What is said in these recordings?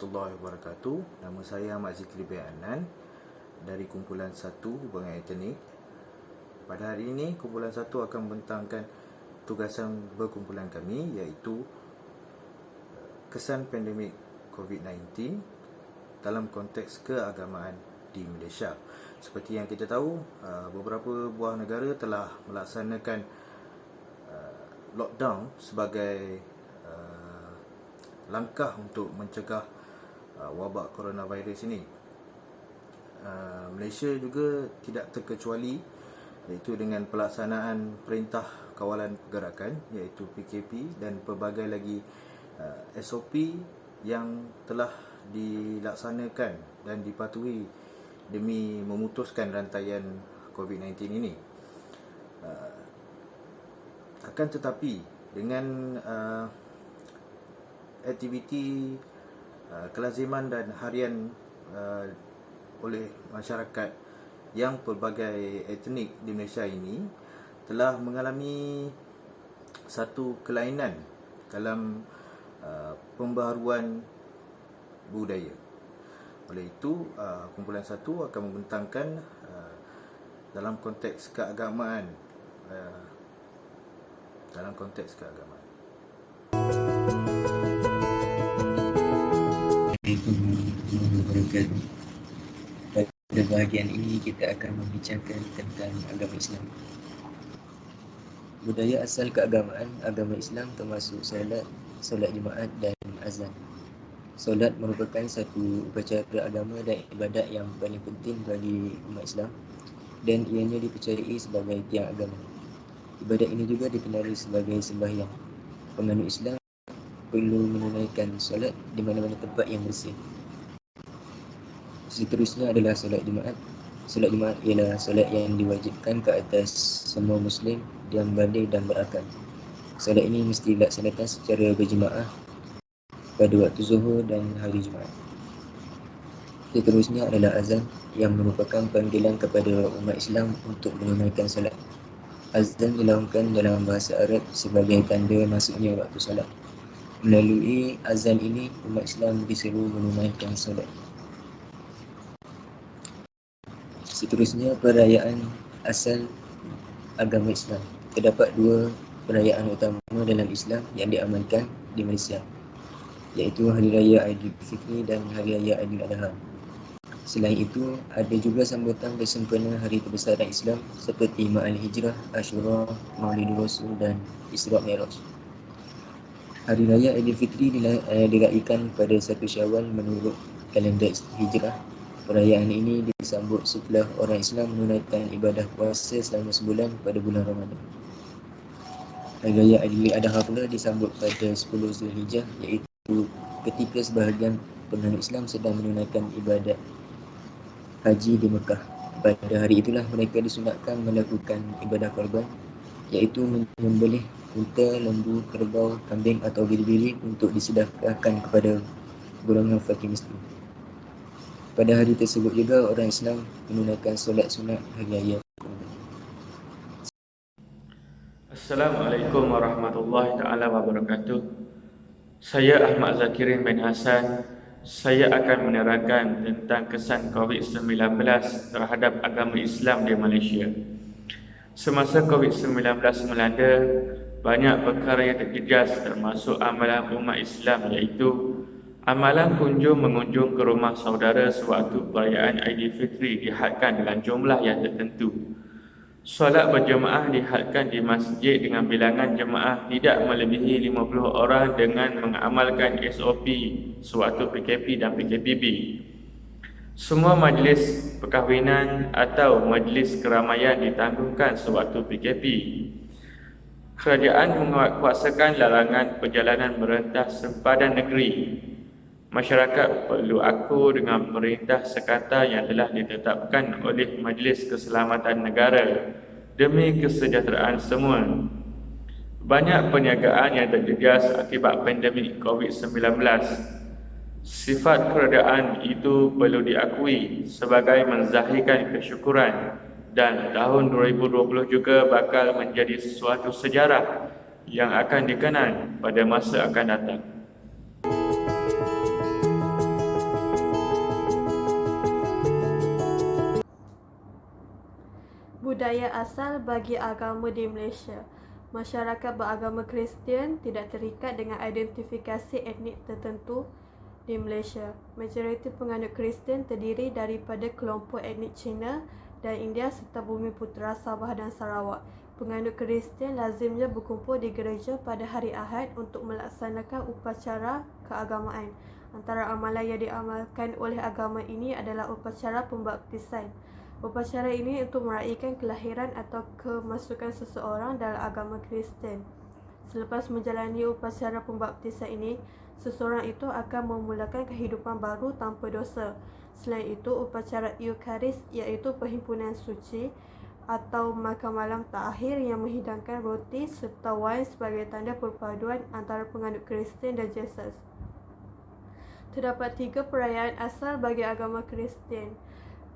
warahmatullahi wabarakatuh. Nama saya Ahmad Zikri bin Anan dari kumpulan 1 Hubungan Etnik. Pada hari ini, kumpulan 1 akan membentangkan tugasan berkumpulan kami, iaitu kesan pandemik COVID-19 dalam konteks keagamaan di Malaysia. Seperti yang kita tahu, beberapa buah negara telah melaksanakan lockdown sebagai langkah untuk mencegah wabak coronavirus ini. Malaysia juga tidak terkecuali, iaitu dengan pelaksanaan Perintah Kawalan Pergerakan iaitu PKP dan pelbagai lagi SOP yang telah dilaksanakan dan dipatuhi demi memutuskan rantaian COVID-19 ini. Akan tetapi dengan aktiviti kelaziman dan harian oleh masyarakat yang pelbagai etnik di Malaysia ini telah mengalami satu kelainan dalam pembaharuan budaya. Oleh itu, kumpulan 1 akan membentangkan dalam konteks keagamaan. Assalamualaikum. Pada bahagian ini kita akan membincangkan tentang agama Islam. Budaya asal keagamaan agama Islam termasuk solat jemaat dan azan. Solat merupakan satu upacara agama dan ibadat yang paling penting bagi umat Islam dan ianya dipercayai sebagai tiang agama. Ibadat ini juga dikenali sebagai sembahyang. Penganut Islam perlu menunaikan solat di mana-mana tempat yang bersih. Seterusnya adalah solat Jumaat. Solat Jumaat ialah solat yang diwajibkan ke atas semua Muslim yang balik dan berakal. Solat ini mesti dilaksanakan secara berjemaah pada waktu Zuhur dan hari Jumaat. Seterusnya adalah azan yang merupakan panggilan kepada umat Islam untuk menunaikan solat. Azan dilakukan dalam bahasa Arab sebagai tanda masuknya waktu solat. Melalui azan ini, umat Islam disuruh menunaikan solat. Seterusnya, perayaan asal agama Islam. Terdapat dua perayaan utama dalam Islam yang diamalkan di Malaysia, iaitu Hari Raya Aidilfitri dan Hari Raya Aidiladha. Selain itu, ada juga sambutan bersempena hari kebesaran Islam seperti Ma'al Hijrah, Ashura, Maulidur Rasul dan Isra' Mi'raj. Hari Raya Aidilfitri diraihkan pada 1 Syawal menurut kalender Hijrah. Perayaan ini disambut setelah orang Islam menunaikan ibadah puasa selama sebulan pada bulan Ramadan. Hari Raya Aidiladha pula disambut pada 10 Zulhijjah, iaitu ketika sebahagian penganut Islam sedang menunaikan ibadat haji di Mekah. Pada hari itulah mereka disunatkan melakukan ibadah korban, iaitu menyembelih unta, lembu, kerbau, kambing atau bili-bili untuk disedekahkan kepada golongan fakir miskin. Pada hari tersebut juga orang Islam menunaikan solat sunat hari raya. Assalamualaikum warahmatullahi taala wabarakatuh. Saya Ahmad Zakirin bin Hasan. Saya akan menerangkan tentang kesan COVID-19 terhadap agama Islam di Malaysia. Semasa COVID-19 melanda, banyak perkara yang terjejas termasuk amalan umat Islam, iaitu amalan mengunjung ke rumah saudara sewaktu perayaan Aidilfitri dihadkan dengan jumlah yang tertentu. Solat berjemaah dihadkan di masjid dengan bilangan jemaah tidak melebihi 50 orang dengan mengamalkan SOP sewaktu PKP dan PKPB. Semua majlis perkahwinan atau majlis keramaian ditangguhkan sewaktu PKP. Kerajaan menguatkuasakan larangan perjalanan merentas sempadan negeri. Masyarakat perlu akur dengan perintah sekatan yang telah ditetapkan oleh Majlis Keselamatan Negara demi kesejahteraan semua. Banyak perniagaan yang terjejas akibat pandemik COVID-19. Sifat keadaan itu perlu diakui sebagai menzahirkan kesyukuran, dan tahun 2020 juga bakal menjadi suatu sejarah yang akan dikenang pada masa akan datang. budaya asal bagi agama di Malaysia. Masyarakat beragama Kristian tidak terikat dengan identifikasi etnik tertentu di Malaysia. Majoriti penganut Kristian terdiri daripada kelompok etnik Cina dan India serta Bumi Putera, Sabah dan Sarawak. Penganut Kristian lazimnya berkumpul di gereja pada hari Ahad untuk melaksanakan upacara keagamaan. Antara amalan yang diamalkan oleh agama ini adalah upacara pembaptisan. Upacara ini untuk meraihkan kelahiran atau kemasukan seseorang dalam agama Kristian. Selepas menjalani upacara pembaptisan ini, seseorang itu akan memulakan kehidupan baru tanpa dosa. Selain itu, upacara Eucharis iaitu perhimpunan suci atau makan malam terakhir yang menghidangkan roti serta wain sebagai tanda perpaduan antara penganut Kristian dan Yesus. Terdapat 3 perayaan asal bagi agama Kristian.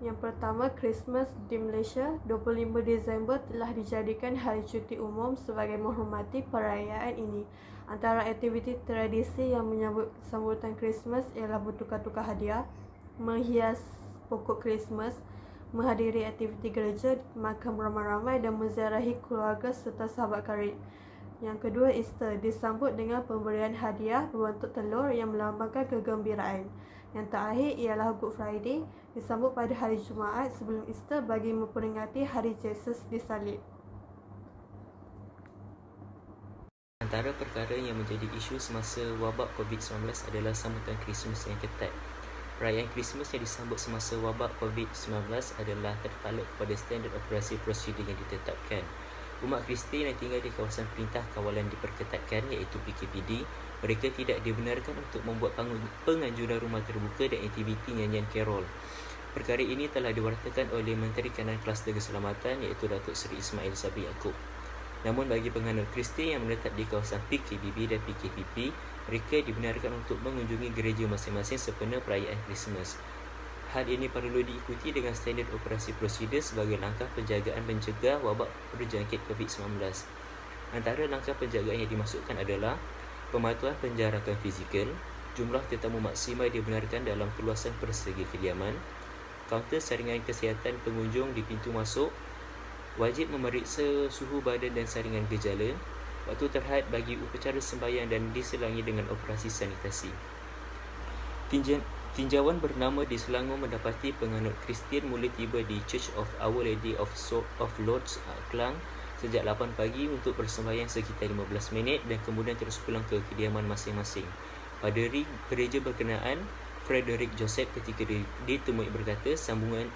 Yang pertama, Christmas di Malaysia, 25 Disember telah dijadikan hari cuti umum sebagai menghormati perayaan ini. Antara aktiviti tradisi yang menyambut sambutan Christmas ialah bertukar-tukar hadiah, menghias pokok Christmas, menghadiri aktiviti gereja, makan beramai-ramai dan menziarahi keluarga serta sahabat karib. Yang kedua, Easter disambut dengan pemberian hadiah berbentuk telur yang melambangkan kegembiraan. Yang terakhir ialah Good Friday, disambut pada hari Jumaat sebelum Easter bagi memperingati hari Yesus disalib. Antara perkara yang menjadi isu semasa wabak COVID-19 adalah sambutan Krismas yang ketat. Perayaan Krismas yang disambut semasa wabak COVID-19 adalah tertaluk kepada standard operasi prosedur yang ditetapkan. Umat Kristian yang tinggal di kawasan Perintah Kawalan Diperketatkan iaitu PKPD, mereka tidak dibenarkan untuk membuat penganjuran rumah terbuka dan aktiviti nyanyian carol. Perkara ini telah diwartakan oleh Menteri Kanan Kluster Keselamatan iaitu Datuk Seri Ismail Sabri Yaakob. Namun bagi penganut Kristian yang menetap di kawasan PKBB dan PKPP, mereka dibenarkan untuk mengunjungi gereja masing-masing sempena perayaan Krismas. Hal ini perlu diikuti dengan standard operasi prosedur sebagai langkah penjagaan mencegah wabak berjangkit COVID-19. Antara langkah penjagaan yang dimaksudkan adalah pematuhan penjarakan fizikal, jumlah tetamu maksimal dibenarkan dalam keluasan persegi kediaman, kaunter saringan kesihatan pengunjung di pintu masuk, wajib memeriksa suhu badan dan saringan gejala, waktu terhad bagi upacara sembahyang dan diselangi dengan operasi sanitasi. Tinjauan bernama di Selangor mendapati penganut Kristian mula tiba di Church of Our Lady of Lords, Klang sejak 8 pagi untuk bersembahyang sekitar 15 minit dan kemudian terus pulang ke kediaman masing-masing. Pada gereja berkenaan, Frederick Joseph ketika ditemui berkata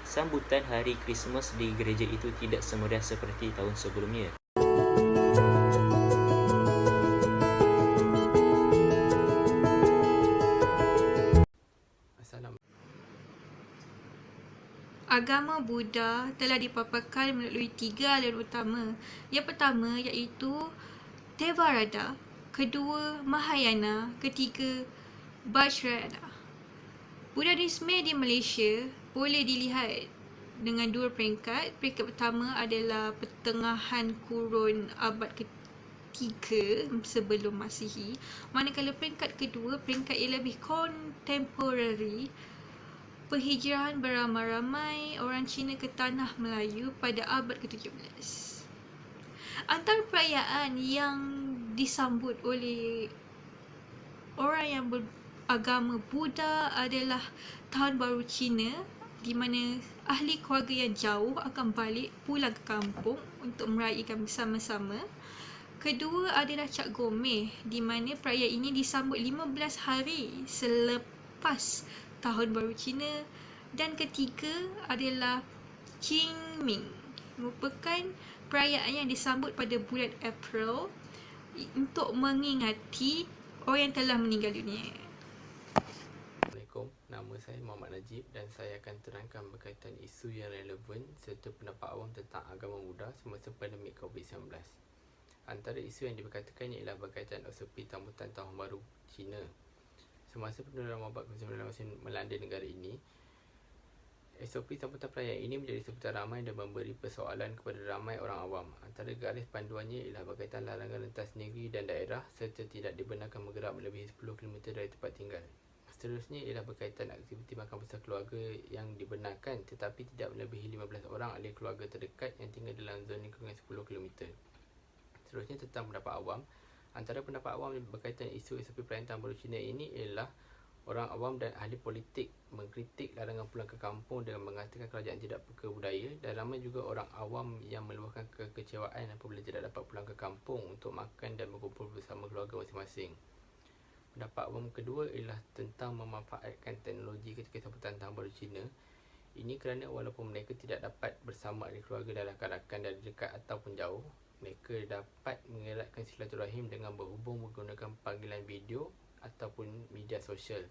sambutan hari Krismas di gereja itu tidak semeriah seperti tahun sebelumnya. Agama Buddha telah dipaparkan melalui 3 aliran utama. Yang pertama iaitu Theravada, kedua Mahayana, ketiga Vajrayana. Buddhisme di Malaysia boleh dilihat dengan 2 peringkat. Peringkat pertama adalah pertengahan kurun abad ke-3 sebelum Masihi, manakala peringkat kedua, peringkat yang lebih contemporary, perhijrahan beramai-ramai orang Cina ke Tanah Melayu pada abad ke-17. Antara perayaan yang disambut oleh orang yang beragama Buddha adalah Tahun Baru Cina, di mana ahli keluarga yang jauh akan balik pulang ke kampung untuk meraihkan bersama-sama. Kedua adalah Cap Gomeh, di mana perayaan ini disambut 15 hari selepas Tahun Baru Cina. Dan ketiga adalah Qingming, merupakan perayaan yang disambut pada bulan April untuk mengingati orang yang telah meninggal dunia. Assalamualaikum, nama saya Muhammad Najib dan saya akan terangkan berkaitan isu yang relevan serta pendapat awam tentang agama Buddha semasa pandemik COVID-19. Antara isu yang diperkatakan ialah berkaitan SOP sambutan Tahun Baru Cina. Semasa penularan wabak COVID-19 melanda negara ini, SOP sambutan perayaan ini menjadi sebutan ramai dan memberi persoalan kepada ramai orang awam. Antara garis panduannya ialah berkaitan larangan rentas negeri dan daerah serta tidak dibenarkan bergerak melebihi 10 km dari tempat tinggal. Seterusnya ialah berkaitan aktiviti makan bersama keluarga yang dibenarkan tetapi tidak melebihi 15 orang ahli keluarga terdekat yang tinggal dalam zon lingkungan 10 km. Seterusnya tentang pendapat awam. Antara pendapat awam berkaitan isu SOP perayaan Tahun Baru Cina ini ialah orang awam dan ahli politik mengkritik larangan pulang ke kampung dengan mengatakan kerajaan tidak peka budaya, dan ramai juga orang awam yang meluahkan kekecewaan apabila tidak dapat pulang ke kampung untuk makan dan berkumpul bersama keluarga masing-masing. Pendapat awam kedua ialah tentang memanfaatkan teknologi ketika sambutan Tahun Baru Cina. Ini kerana walaupun mereka tidak dapat bersama ahli keluarga dalam rakan dari dekat ataupun jauh, mereka dapat mengeratkan silaturahim dengan berhubung menggunakan panggilan video ataupun media sosial.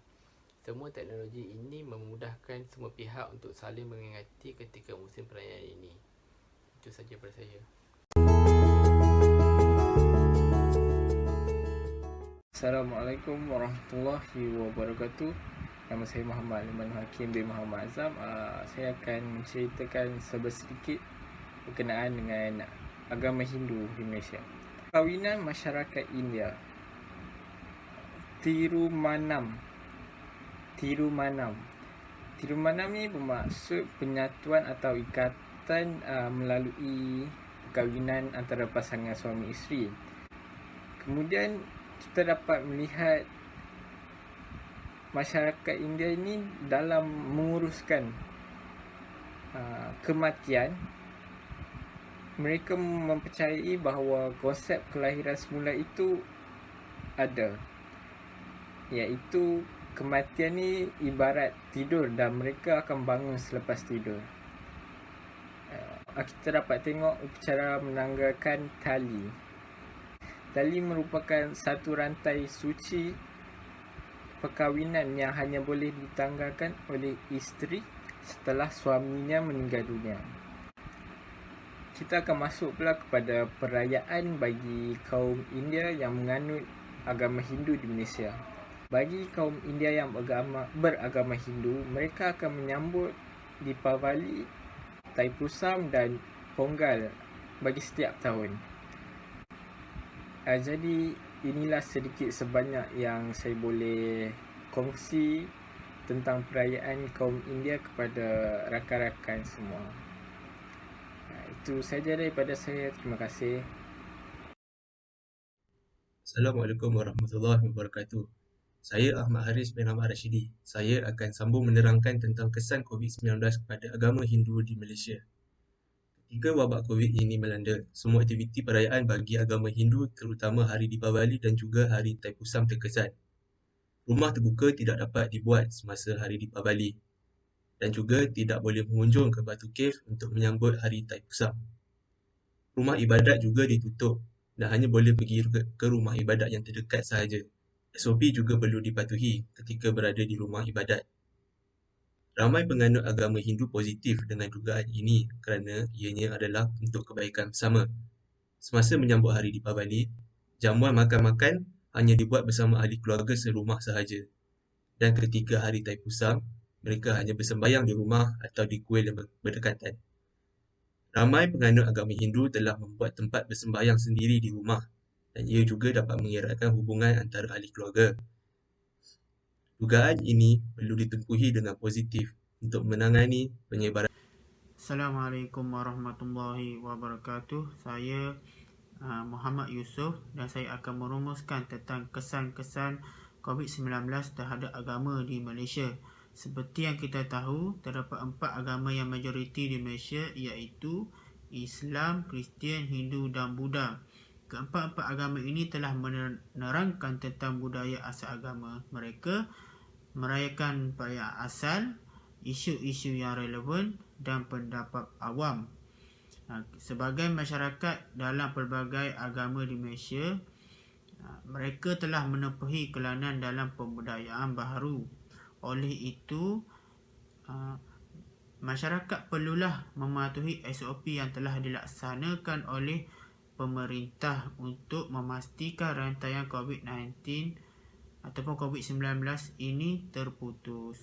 Semua teknologi ini memudahkan semua pihak untuk saling mengingati ketika musim perayaan ini. Itu saja daripada saya. Assalamualaikum warahmatullahi wabarakatuh. Nama saya Muhammad Liman Hakim bin Muhammad Azam. Saya akan menceritakan sedikit berkenaan dengan agama Hindu di Malaysia. Kawinan masyarakat India. Tirumanam ni bermaksud penyatuan atau ikatan melalui perkahwinan antara pasangan suami isteri. Kemudian kita dapat melihat masyarakat India ini dalam menguruskan kematian, mereka mempercayai bahawa konsep kelahiran semula itu ada, iaitu kematian ni ibarat tidur dan mereka akan bangun selepas tidur. Kita dapat tengok cara menanggalkan tali. Tali merupakan satu rantai suci perkahwinan yang hanya boleh ditanggalkan oleh isteri setelah suaminya meninggal dunia. Kita akan masuk pula kepada perayaan bagi kaum India yang menganut agama Hindu di Malaysia. Bagi kaum India yang beragama Hindu, mereka akan menyambut Deepavali, Taipusam dan Pongal bagi setiap tahun. Jadi inilah sedikit sebanyak yang saya boleh kongsi tentang perayaan kaum India kepada rakan-rakan semua. Itu saja daripada saya. Terima kasih. Assalamualaikum warahmatullahi wabarakatuh. Saya Ahmad Haris bin Ahmad Rashidi. Saya akan sambung menerangkan tentang kesan COVID-19 kepada agama Hindu di Malaysia. Ketika wabak COVID ini melanda, semua aktiviti perayaan bagi agama Hindu terutama hari Deepavali dan juga hari Taipusam terkesan. Rumah terbuka tidak dapat dibuat semasa hari Deepavali dan juga tidak boleh mengunjung ke Batu Cave untuk menyambut hari Taipusam. Rumah ibadat juga ditutup dan hanya boleh pergi ke rumah ibadat yang terdekat sahaja. SOP juga perlu dipatuhi ketika berada di rumah ibadat. Ramai penganut agama Hindu positif dengan dugaan ini kerana ianya adalah untuk kebaikan bersama. Semasa menyambut hari Deepavali, jamuan makan-makan hanya dibuat bersama ahli keluarga serumah sahaja. Dan ketika hari Taipusam, mereka hanya bersembahyang di rumah atau di kuil yang berdekatan. Ramai penganut agama Hindu telah membuat tempat bersembahyang sendiri di rumah dan ia juga dapat mengeratkan hubungan antara ahli keluarga. Dugaan ini perlu ditempuhi dengan positif untuk menangani penyebaran. Assalamualaikum warahmatullahi wabarakatuh. Saya Muhammad Yusof dan saya akan merumuskan tentang kesan-kesan COVID-19 terhadap agama di Malaysia. Seperti yang kita tahu, terdapat 4 agama yang majoriti di Malaysia iaitu Islam, Kristian, Hindu dan Buddha. Keempat-empat agama ini telah menerangkan tentang budaya asal agama mereka, merayakan perayaan asal, isu-isu yang relevan dan pendapat awam. Sebagai masyarakat dalam pelbagai agama di Malaysia, mereka telah menempuhi kelainan dalam pembudayaan baharu. Oleh itu, masyarakat perlulah mematuhi SOP yang telah dilaksanakan oleh pemerintah untuk memastikan rantaian COVID-19 ataupun COVID-19 ini terputus.